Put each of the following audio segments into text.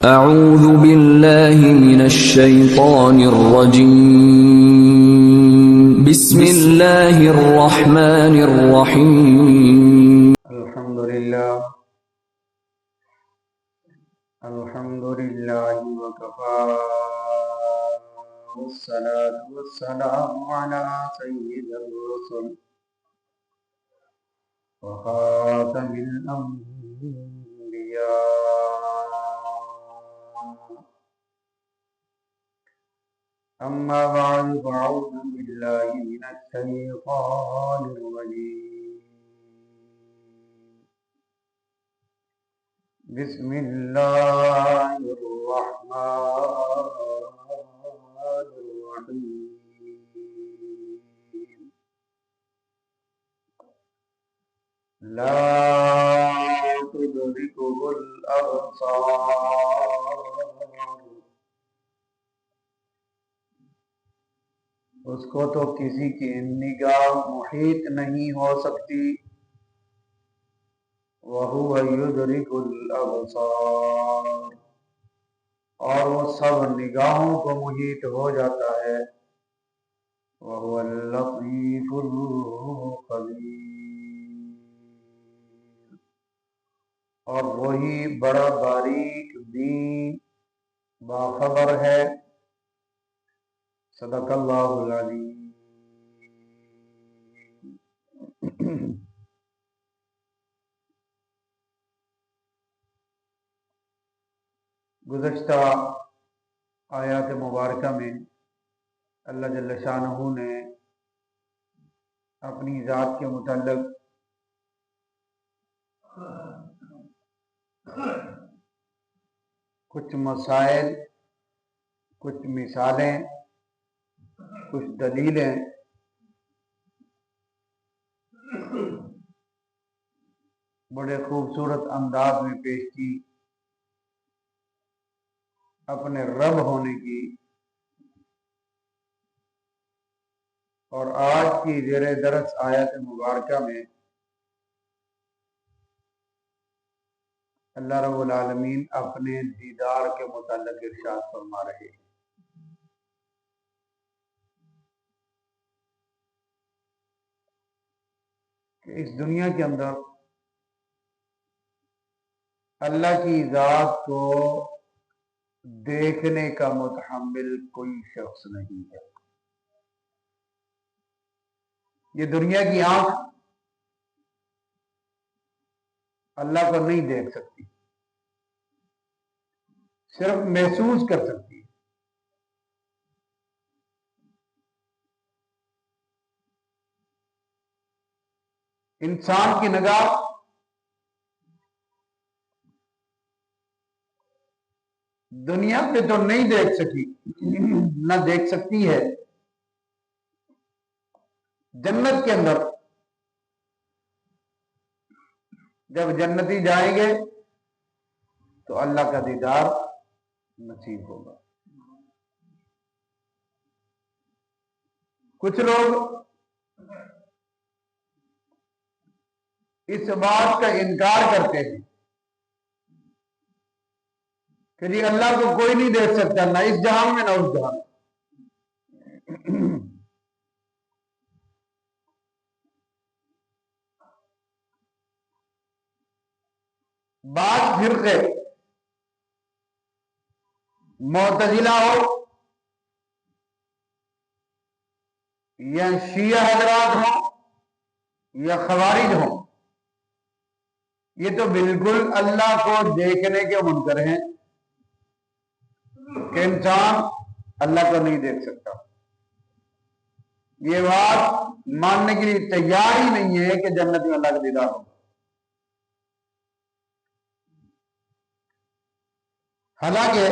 اعوذ باللہ من الشیطان الرجیم بسم اللہ الرحمن الرحیم الحمدللہ وکفا والصلاة والسلام علی سید الرسل وخاتم الانبیاء اما بعد فاعوذ باللہ من الشیطان الرجیم بسم اللہ الرحمن الرحیم لا تدرکہ الابصار، اس کو تو کسی کی نگاہ محیط نہیں ہو سکتی، وَهُوَ يُدْرِكُ الْأَبْصَارَ، اور وہ سب نگاہوں کو محیط ہو جاتا ہے، وَهُوَ اللَّطِيفُ الْخَبِيرُ، اور وہی بڑا باریک بین باخبر ہے۔ صدق اللہ العظیم۔ گزشتہ آیات مبارکہ میں اللہ جل شانہ نے اپنی ذات کے متعلق کچھ مسائل، کچھ مثالیں، کچھ دلیلیں بڑے خوبصورت انداز میں پیش کی اپنے رب ہونے کی، اور آج کی زیر درس آیت مبارکہ میں اللہ رب العالمین اپنے دیدار کے متعلق ارشاد فرما رہے ہیں۔ کہ اس دنیا کے اندر اللہ کی ذات کو دیکھنے کا متحمل کوئی شخص نہیں ہے۔ یہ دنیا کی آنکھ اللہ کو نہیں دیکھ سکتی، صرف محسوس کر سکتی ہے۔ انسان کی نگاہ دنیا پہ تو نہیں دیکھ سکی، نہ دیکھ سکتی ہے۔ جنت کے اندر جب جنتی جائیں گے تو اللہ کا دیدار نصیب ہوگا۔ کچھ لوگ اس بات کا انکار کرتے ہیں کہ جی اللہ کو کوئی نہیں دیکھ سکتا، نہ اس جہان میں نہ اس جہان میں۔ بعض فرقے معتزلہ ہو یا شیعہ حضرات ہوں یا خوارج ہوں، یہ تو بالکل اللہ کو دیکھنے کے منکر ہیں کہ انسان اللہ کو نہیں دیکھ سکتا۔ یہ بات ماننے کے لیے تیار ہی نہیں ہے کہ جنت میں اللہ کا دیدار ہوگا۔ حالانکہ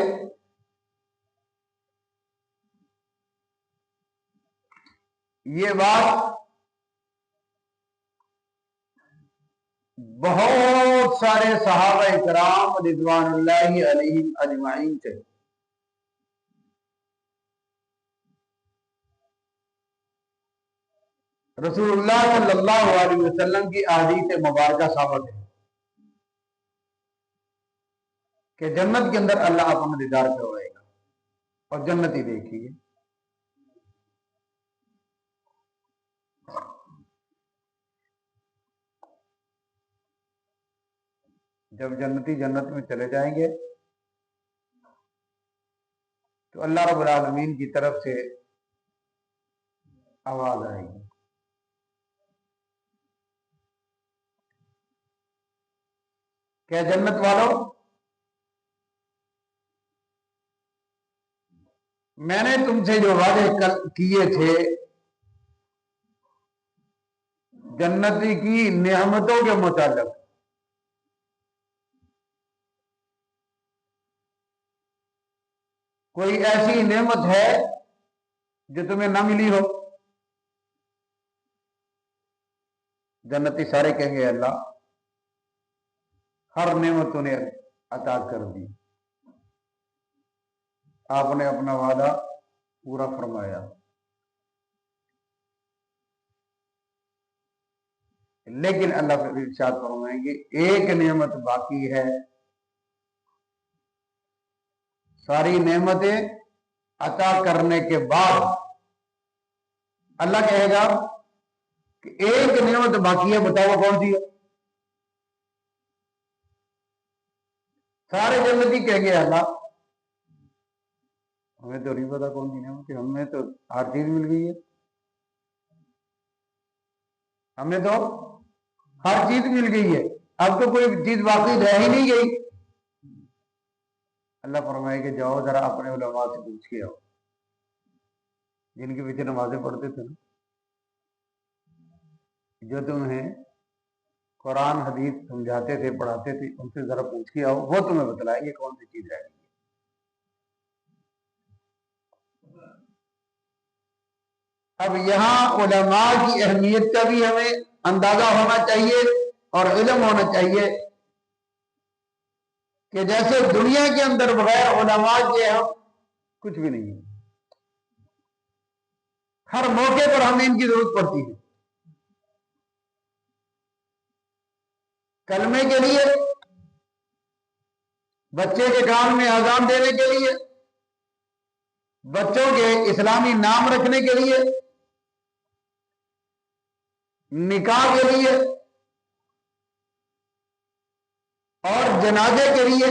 یہ بات بہت سارے صحابہ کرام رضوان اللہ علیہم اجمعین سے رسول اللہ صلی اللہ علیہ وسلم کی احادیث مبارکہ ثابت ہے۔ کہ جنت کے اندر اللہ اپنا دیدار کروائے گا اور جنتی دیکھیے جب جنتی جنت میں چلے جائیں گے تو اللہ رب العالمین کی طرف سے آواز آئے گی، کہ جنت والوں میں نے تم سے جو وعدے کیے تھے جنتی کی نعمتوں کے متعلق، کوئی ایسی نعمت ہے جو تمہیں نہ ملی ہو؟ جنتی سارے کہیں گے اللہ ہر نعمت انہیں عطا کر دی، آپ نے اپنا وعدہ پورا فرمایا، لیکن اللہ پھر ارشاد فرمائیں گے ایک نعمت باقی ہے، ساری نعمتیں عطا کرنے کے بعد اللہ کہے گا کہ ایک نعمت باقی ہے، بتاؤ کون سی ہے؟ سارے جنتی کہیں گے اللہ ہمیں تو نہیں پتا کون سی نعمت ہے، ہمیں تو ہر چیز مل گئی ہے، ہمیں تو ہر چیز مل گئی ہے، اب تو کوئی چیز باقی رہ ہی نہیں گئی۔ اللہ فرمائے کہ جاؤ ذرا اپنے علماء سے پوچھ کے آؤ، جن کے پیچھے نمازیں پڑھتے تھے نا، جو تمہیں قرآن حدیث سمجھاتے تھے پڑھاتے تھے، ان سے ذرا پوچھ کے آؤ، وہ تمہیں بتلائیں گے کون سی چیز رہ گئی۔ اب یہاں علماء کی اہمیت کا بھی ہمیں اندازہ ہونا چاہیے اور علم ہونا چاہیے کہ جیسے دنیا کے اندر بغیر علماء کے ہم کچھ بھی نہیں ہے، ہر موقع پر ہمیں ان کی ضرورت پڑتی ہے، کلمے کے لیے، بچے کے کان میں اذان دینے کے لیے، بچوں کے اسلامی نام رکھنے کے لیے، نکاح کے لیے اور جنازے کے لیے،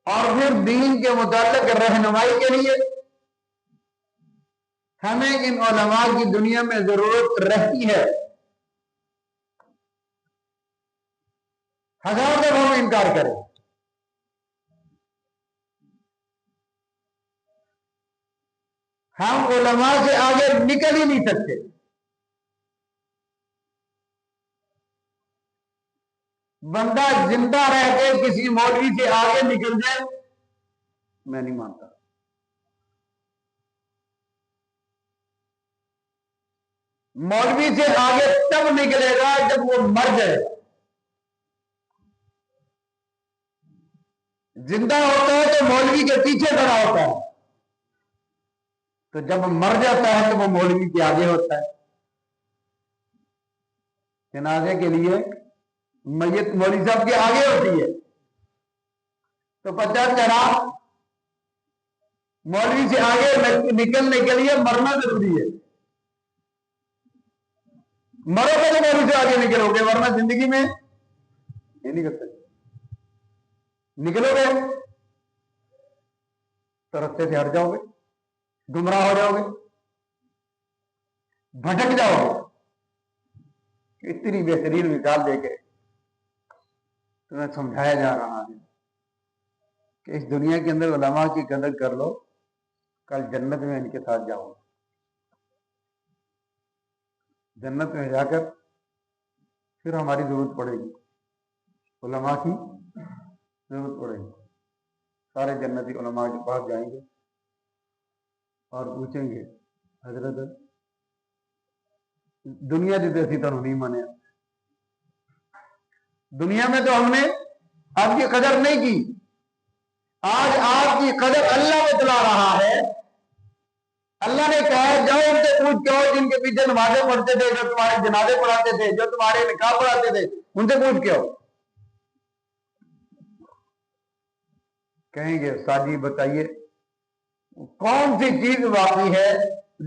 اور پھر دین کے متعلق رہنمائی کے لیے ہمیں ان علماء کی دنیا میں ضرورت رہتی ہے۔ ہزار جب ہم انکار کریں، ہم علماء سے آگے نکل ہی نہیں سکتے۔ بندہ زندہ رہ کے کسی مولوی سے آگے نکل جائے میں نہیں مانتا، مولوی سے آگے تب نکلے گا جب وہ مر جائے، زندہ ہوتا ہے تو مولوی کے پیچھے کھڑا ہوتا ہے، تو جب مر جاتا ہے تو وہ مولوی کے آگے ہوتا ہے۔ جنازے کے لیے میت مولوی صاحب کے آگے ہوتی ہے، تو پتہ چلا مولوی سے آگے نکلنے کے لیے مرنا ضروری ہے، مرو گے تو مولوی سے آگے نکلو گے، ورنہ زندگی میں نہیں نکل سکتے، نکلو گے تو رستے سے ہٹ جاؤ گے، گمراہ ہو جاؤ گے، بھٹک جاؤ گے۔ اتنی بہترین مثال دے کے تمہیں سمجھایا جا رہا ہے کہ اس دنیا کے اندر علماء کی قدر کر لو، کل جنت میں ان کے ساتھ جاؤ، جنت میں جا کر پھر ہماری ضرورت پڑے گی، علماء کی ضرورت پڑے گی، سارے جنتی علماء کے پاس جائیں گے اور پوچھیں گے حضرت دنیا جیتے اسی طرح نہیں مانے، دنیا میں تو ہم نے آپ کی قدر نہیں کی، آج آپ کی قدر اللہ بتلا رہا ہے۔ اللہ نے کہا جاؤ ان سے پوچھ کے آؤ جن کے پیچھے نمازیں پڑھتے تھے، جو تمہارے جنازے پڑھاتے تھے، جو تمہارے نکاح پڑھاتے تھے، ان سے پوچھ کے آؤ۔ کہیں گے استاد جی بتائیے کون سی چیز باقی ہے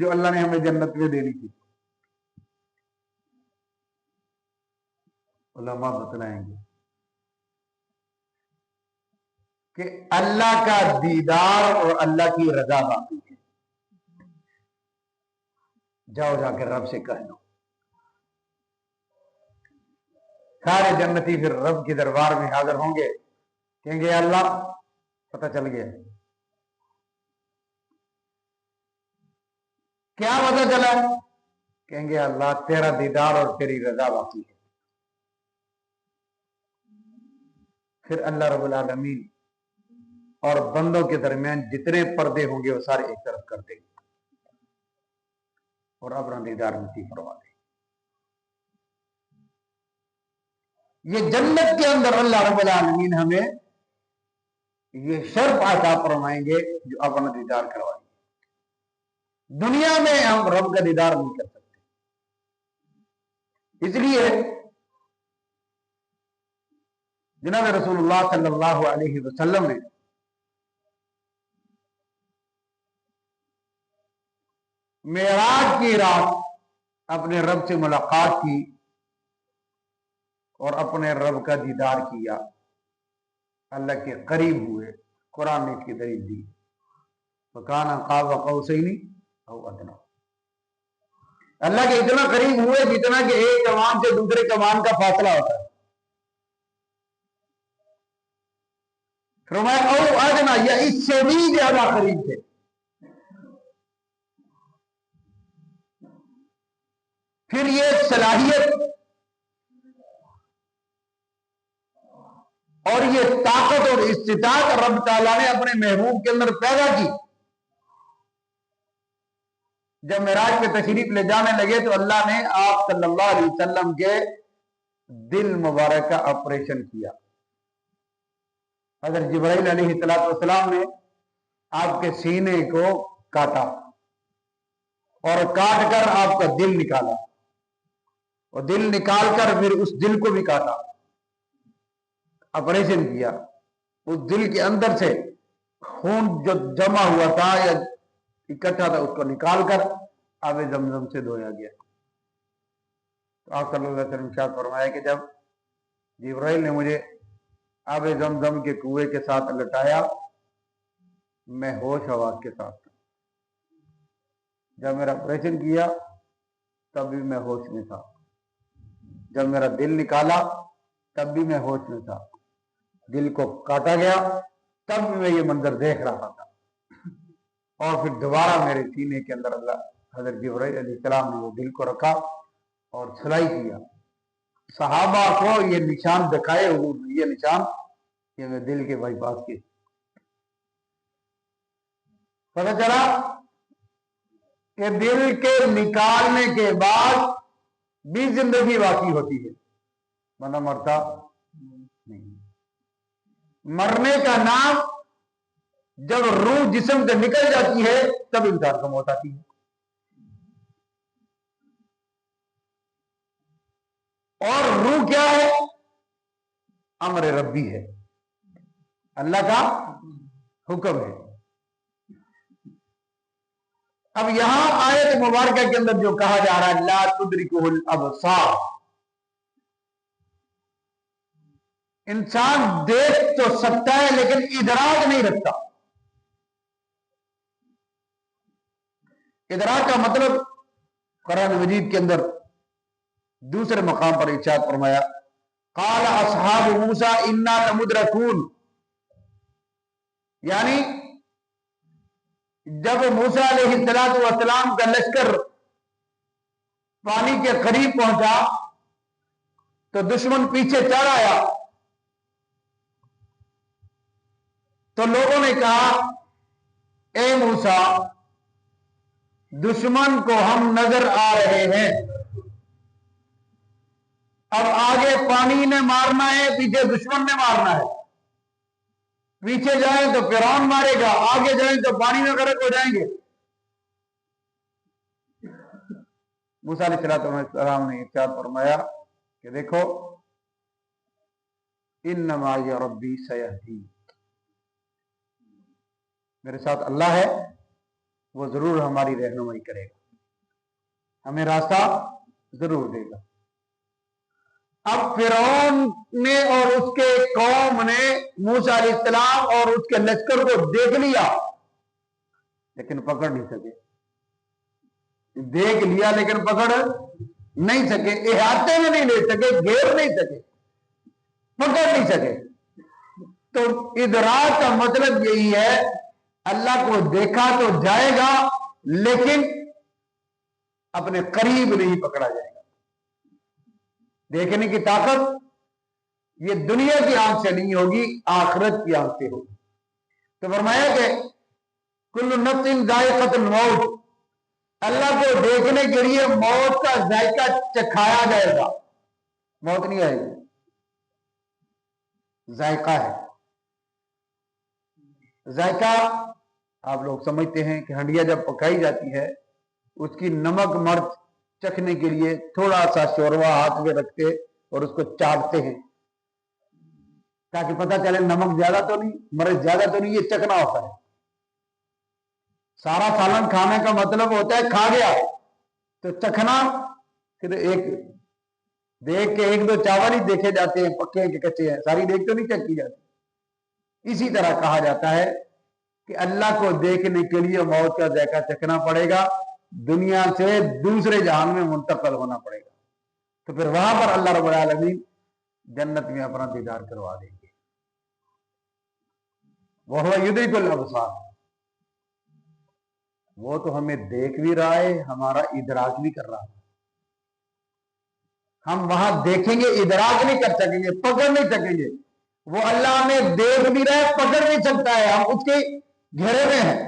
جو اللہ نے ہمیں جنت میں دینی تھی؟ علماء بتلائیں گے کہ اللہ کا دیدار اور اللہ کی رضا باقی ہے. جاؤ جا کے رب سے کہہ دو. سارے جنتی پھر رب کے دربار میں حاضر ہوں گے, کہیں گے اللہ پتہ چل گیا. کیا پتہ چلا؟ کہیں گے اللہ تیرا دیدار اور تیری رضا باقی ہے. پھر اللہ رب العالمین اور بندوں کے درمیان جتنے پردے ہوں گے وہ سارے ایک طرف کر دیں گے اور اپنا دیدار نصیب فرما دیں گے. یہ جنت کے اندر اللہ رب العالمین ہمیں یہ شرف عطا فرمائیں گے جو اپنا دیدار کروائیں گے. دنیا میں ہم رب کا دیدار نہیں کر سکتے. اس لیے جناب رسول اللہ صلی اللہ علیہ وسلم نے معراج کی رات اپنے رب سے ملاقات کی اور اپنے رب کا دیدار کیا, اللہ کے قریب ہوئے. قرآن نے اس کی دلیل دی, فَكَانَ قَابَ قَوْسَيْنِ أَوْ أَدْنَىٰ. اللہ کے اتنا قریب ہوئے جتنا کہ ایک کمان سے دوسرے کمان کا فاصلہ ہوتا ہے. فرمایا او ادنا, یا اس سے بھی زیادہ قریب تھے. پھر یہ صلاحیت اور یہ طاقت اور استطاعت رب تعالیٰ نے اپنے محبوب کے اندر پیدا کی. جب معراج پہ تشریف لے جانے لگے تو اللہ نے آپ صلی اللہ علیہ وسلم کے دل مبارک کا آپریشن کیا. حضرت جبرائیل علیہ السلام نے آپ کے سینے کو کاٹا اور کاٹ کر آپ کا دل نکالا, اور دل نکال کر پھر اس دل کو بھی کاٹا, آپریشن کیا. اس دل کے اندر سے خون جو جمع ہوا تھا یا اکٹھا تھا اس کو نکال کر آب زمزم سے دھویا گیا. تو آپ صلی اللہ علیہ وسلم ارشاد فرمایا کہ جب جبرائیل نے مجھے آب زمزم کے کنویں کے ساتھ لٹایا میں ہوش حواس کے ساتھ تھا. جب میرا آپریشن کیا تب بھی میں ہوش میں تھا. جب میرا دل نکالا تب بھی میں ہوش میں تھا. دل کو کاٹا گیا تب بھی میں یہ منظر دیکھ رہا تھا. اور پھر دوبارہ میرے سینے کے اندر اللہ حضرت جبرائیل علیہ السلام نے وہ دل کو رکھا اور سلائی کیا. صحابہ کو یہ نشان دکھائے حضور نے, یہ نشان یہ میں دل کے بائی پاس کے. پتہ چلا کہ دل کے نکالنے کے بعد بھی زندگی باقی ہوتی ہے, بندہ مرتا نہیں. مرنے کا نام جب روح جسم سے نکل جاتی ہے تب انسان کو موت آتی ہے. اور روح کیا ہے؟ امر ربی ہے, اللہ کا حکم ہے. اب یہاں آیت مبارکہ کے اندر جو کہا جا رہا ہے لا تدرکہ الابصار, انسان دیکھ تو سکتا ہے لیکن ادراک نہیں رکھتا. ادراک کا مطلب قرآن مجید کے اندر دوسرے مقام پر ارشاد فرمایا قال اصحاب موسیٰ انا لمدرکون, یعنی جب موسیٰ علیہ السلام کا لشکر پانی کے قریب پہنچا تو دشمن پیچھے چڑھ آیا تو لوگوں نے کہا اے موسیٰ دشمن کو ہم نظر آ رہے ہیں, اب آگے پانی نے مارنا ہے پیچھے دشمن نے مارنا ہے. پیچھے جائیں تو فرعون مارے گا, آگے جائیں تو پانی میں غرق ہو جائیں گے. موسیٰ علیہ السلام نے ارشاد فرمایا کہ دیکھو انما یا ربی سیہدین, میرے ساتھ اللہ ہے، وہ ضرور ہماری رہنمائی کرے گا، ہمیں راستہ ضرور دے گا۔ اب فرعون نے اور اس کے قوم نے موسیٰ علیہ السلام اور اس کے لشکر کو دیکھ لیا لیکن پکڑ نہیں سکے، دیکھ لیا لیکن پکڑ نہیں سکے، احاطے میں نہیں لے سکے، گھیر نہیں سکے، پکڑ نہیں سکے۔ تو ادراک کا مطلب یہی ہے، اللہ کو دیکھا تو جائے گا لیکن اپنے قریب نہیں پکڑا جائے گا۔ دیکھنے کی طاقت یہ دنیا کی آنکھ سے نہیں ہوگی، آخرت کی آنکھ سے ہوگی۔ تو فرمایا کہ کل نفس ذائقۃ الموت، اللہ کو دیکھنے کے لیے موت کا ذائقہ چکھایا جائے گا، موت نہیں آئے گی، ذائقہ ہے۔ ذائقہ آپ لوگ سمجھتے ہیں کہ ہنڈیا جب پکائی جاتی ہے اس کی نمک مرچ چکھنے کے لیے تھوڑا سا شوروا ہاتھ میں رکھتے اور اس کو چاٹتے ہیں تاکہ پتہ چلے نمک زیادہ تو نہیں، مرچ زیادہ تو نہیں، یہ چکھنا ہوتا ہے۔ سارا سالن کھانے کا مطلب ہوتا ہے کھا گیا تو چکھنا، پھر ایک دیکھ کے ایک دو چاول ہی دیکھے جاتے ہیں، پکے ہیں کہ کچے ہیں، ساری دیکھ تو نہیں چکھی جاتی۔ اسی طرح کہا جاتا ہے کہ اللہ کو دیکھنے کے لیے موت کا ذائقہ چکھنا پڑے گا، دنیا سے دوسرے جہان میں منتقل ہونا پڑے گا، تو پھر وہاں پر اللہ رب العالمین جنت میں اپنا دیدار کروا دیں گے۔ وَهُوَ يُدْرِكُ الْأَبْصَارَ، وہ تو ہمیں دیکھ بھی رہا ہے، ہمارا ادراک بھی کر رہا ہے۔ ہم وہاں دیکھیں گے، ادراک نہیں کر سکیں گے، پکڑ نہیں سکیں گے۔ وہ اللہ ہمیں دیکھ بھی رہا ہے، پکڑ نہیں سکتا ہے، ہم اس کے گھیرے میں ہیں،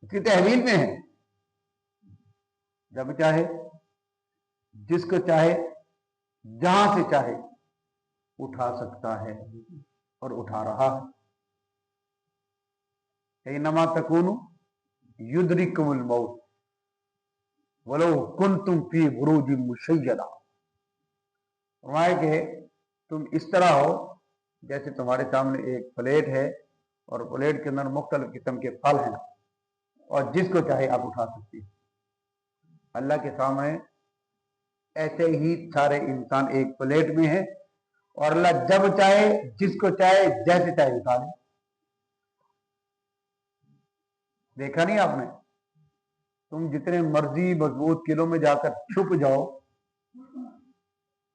اس کی تحویل میں ہیں۔ جب چاہے، جس کو چاہے، جہاں سے چاہے اٹھا سکتا ہے اور اٹھا رہا ہے۔ اینما تکونوا یدرککم الموت ولو کنتم فی بروج مشیدہ، فرمائے کہ تم اس طرح ہو جیسے تمہارے سامنے ایک پلیٹ ہے اور پلیٹ کے اندر مختلف قسم کے پھل ہیں اور جس کو چاہے آپ اٹھا سکتے ہیں۔ اللہ کے سامنے ایسے ہی سارے انسان ایک پلیٹ میں ہیں اور اللہ جب چاہے، جس کو چاہے، جیسے چاہے اٹھا لے۔ دیکھا نہیں آپ نے، تم جتنے مرضی مضبوط قلعوں میں جا کر چھپ جاؤ،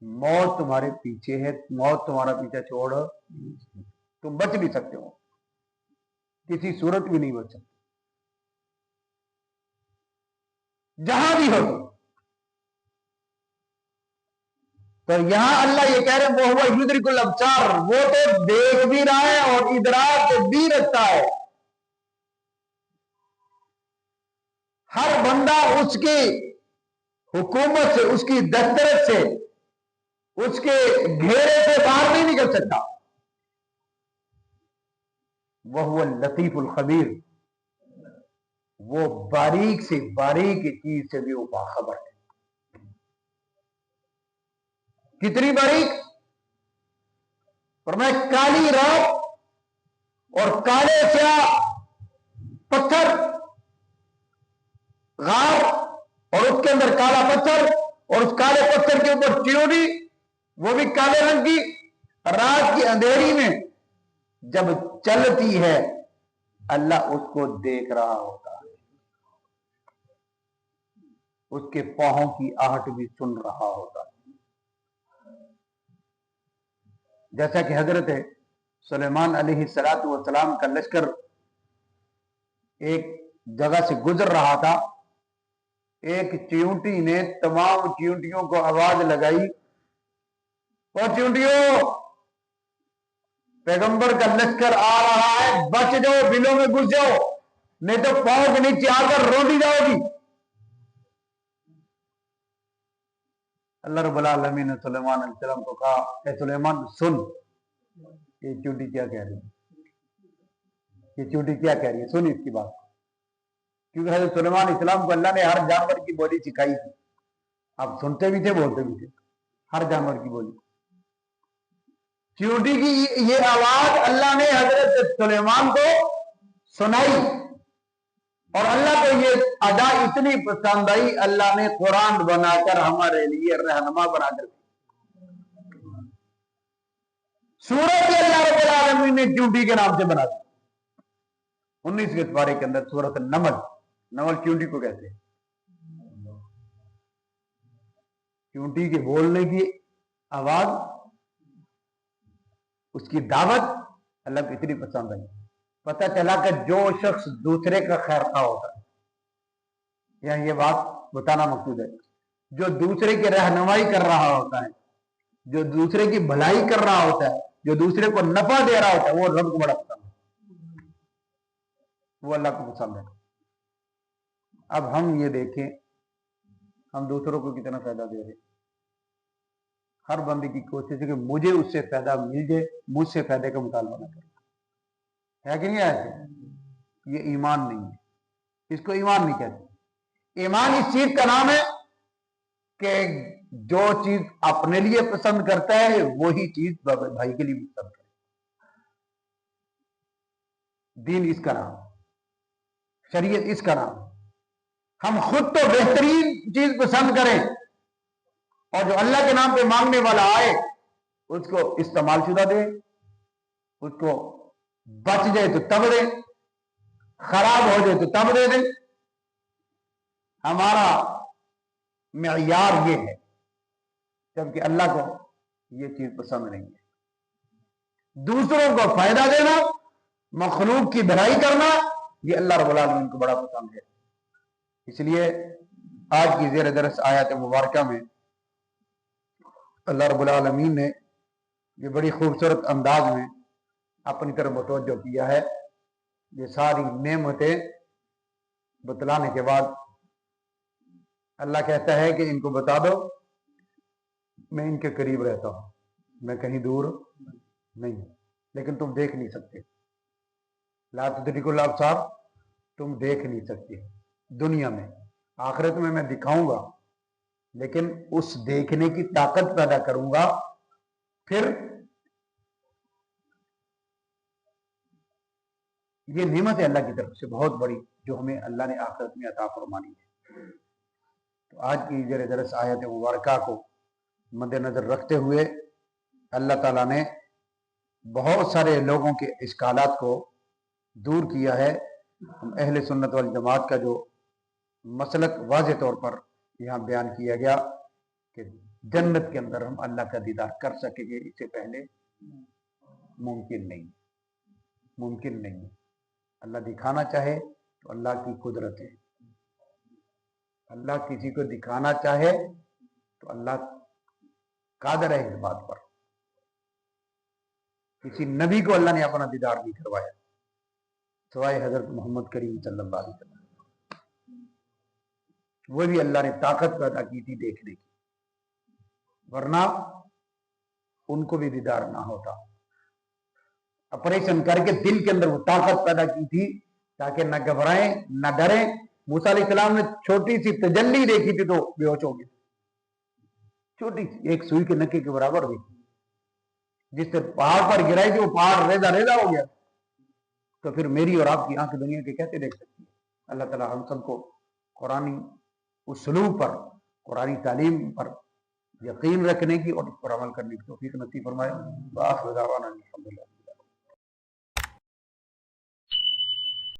موت تمہارے پیچھے ہے، موت تمہارا پیچھا چھوڑ تم بچ نہیں سکتے ہو، کسی صورت بھی نہیں بچ سکتے، جہاں بھی ہو۔ تو یہاں اللہ یہ کہہ رہے ہیں وَهُوَ يُدْرِكُ الْأَبْصَارَ، وہ تو دیکھ بھی رہا ہے اور ادراک بھی رکھتا ہے۔ ہر بندہ اس کی حکومت سے، اس کی دسترس سے، اس کے گھیرے سے باہر نہیں نکل سکتا۔ وَهُوَ اللطیف الخبیر، وہ باریک سے باریک چیز سے بھی وہ باخبر ہے۔ کتنی باریک؟ فرمایا کالی رات اور کالے سیاہ پتھر، غار اور اس کے اندر کالا پتھر اور اس کالے پتھر کے اوپر چیونٹی، وہ بھی کالے رنگ کی، رات کی اندھیری میں جب چلتی ہے اللہ اس کو دیکھ رہا ہوتا ہے، اس کے پاؤں کی آہٹ بھی سن رہا ہوتا ہے۔ جیسا کہ حضرت سلیمان علیہ السلام کا لشکر ایک جگہ سے گزر رہا تھا، ایک چیونٹی نے تمام چیونٹیوں کو آواز لگائی، اور چیونٹیوں پیغمبر کا لشکر آ رہا ہے، بچ جاؤ، بلوں میں گھس جاؤ، نہیں تو پاؤں کے نیچے آ کر روندی جاؤ گی۔ اللہ رب العالمین نے سلیمان علیہ السلام کو کہا اے سلیمان سن، یہ چیونٹی کیا کہہ رہی ہے، یہ چیونٹی کیا کہہ رہی ہے، سن اس کی بات، کیونکہ حضرت سلیمان علیہ السلام کو اللہ نے ہر جانور کی بولی سکھائی تھی، آپ سنتے بھی تھے، بولتے بھی تھے، ہر جانور کی بولی۔ چیونٹی کی یہ آواز اللہ نے حضرت سلیمان کو سنائی اور اللہ کو یہ ادا اتنی پسند آئی، اللہ نے قرآن بنا کر ہمارے لیے رہنما بنا کر سورت بھی اللہ رب العالمین نے چونٹی کے نام سے بنا دی۔ 19ویں پارے کے اندر سورت نمل، نمل چونٹی کو کہتے ہیں۔ چونٹی کے بولنے کی آواز، اس کی دعوت اللہ کو اتنی پسند آئی، پتہ چلا کہ جو شخص دوسرے کا خیر خواہ ہوتا ہے، یہاں یہ بات بتانا مقصود ہے، جو دوسرے کی رہنمائی کر رہا ہوتا ہے، جو دوسرے کی بھلائی کر رہا ہوتا ہے، جو دوسرے کو نفع دے رہا ہوتا ہے، وہ رب کو بڑا پسند ہے، وہ اللہ کو پسند ہے۔ اب ہم یہ دیکھیں ہم دوسروں کو کتنا فائدہ دے رہے ہیں۔ ہر بندے کی کوشش ہے کہ مجھے اس سے فائدہ مل جائے، مجھ سے فائدے کا مطالبہ نہ کرے، ہے کہ نہیں ایسے؟ یہ ایمان نہیں ہے، اس کو ایمان نہیں کہتے۔ ایمان اس چیز کا نام ہے کہ جو چیز اپنے لیے پسند کرتا ہے وہی چیز بھائی کے لیے بھی پسند کرے۔ دین اس کا نام، شریعت اس کا نام۔ ہم خود تو بہترین چیز پسند کریں، اور جو اللہ کے نام پہ مانگنے والا آئے اس کو استعمال شدہ دے، اس کو بچ جائے تو تب دے، خراب ہو جائے تو تب دے دیں۔ ہمارا معیار یہ ہے، جبکہ اللہ کو یہ چیز پسند نہیں ہے۔ دوسروں کو فائدہ دینا، مخلوق کی بھلائی کرنا، یہ اللہ رب العالمین کو بڑا پسند ہے۔ اس لیے آج کی زیر درس آیات مبارکہ میں اللہ رب العالمین نے یہ بڑی خوبصورت انداز میں اپنی طرف متوجہ کیا ہے۔ یہ ساری نعمتیں بتلانے کے بعد اللہ کہتا ہے کہ ان کو بتا دو میں ان کے قریب رہتا ہوں، میں کہیں دور نہیں ہوں، لیکن تم دیکھ نہیں سکتے۔ لا تدرک الابصار، تم دیکھ نہیں سکتے دنیا میں۔ آخرت میں دکھاؤں گا، لیکن اس دیکھنے کی طاقت پیدا کروں گا۔ پھر یہ نعمت ہے اللہ کی طرف سے بہت بڑی، جو ہمیں اللہ نے آخرت میں عطا فرمانی ہے۔ تو آج کی زیر درس آیت مبارکہ کو مد نظر رکھتے ہوئے اللہ تعالیٰ نے بہت سارے لوگوں کے اشکالات کو دور کیا ہے۔ اہل سنت والجماعت کا جو مسلک واضح طور پر یہاں بیان کیا گیا کہ جنت کے اندر ہم اللہ کا دیدار کر سکیں گے، اس سے پہلے ممکن نہیں، ممکن نہیں۔ اللہ دکھانا چاہے تو اللہ کی قدرت ہے، اللہ کسی کو دکھانا چاہے تو اللہ قادر ہے اس بات پر۔ کسی نبی کو اللہ نے اپنا دیدار نہیں کروایا سوائے حضرت محمد کریم صلی اللہ علیہ وسلم، وہ بھی اللہ نے طاقت پیدا کی تھی دیکھنے کی، ورنہ ان کو بھی دیدار نہ ہوتا۔ آپریشن کر کے دل کے اندر وہ طاقت پیدا کی تھی تاکہ نہ گھبرائیں نہ ڈریں۔ موسیٰ علیہ السلام نے چھوٹی سی تجلی دیکھی تھی تو بے ہوش ہو گئی، چھوٹی سی ایک سوئی کے نکے کے برابر ہوئی، جس سے پہاڑ پر گرائی تھی وہ پہاڑ ریزہ ریزہ ہو گیا۔ تو پھر میری اور آپ کی آنکھ دنیا کے کیسے دیکھ سکتی ہے؟ اللہ تعالیٰ ہم سب کو قرآنی اسلوب پر، قرآنی تعلیم پر یقین رکھنے کی اور اس پر عمل کرنے کی توفیق نصیب فرمائے۔ وآخر دعوانا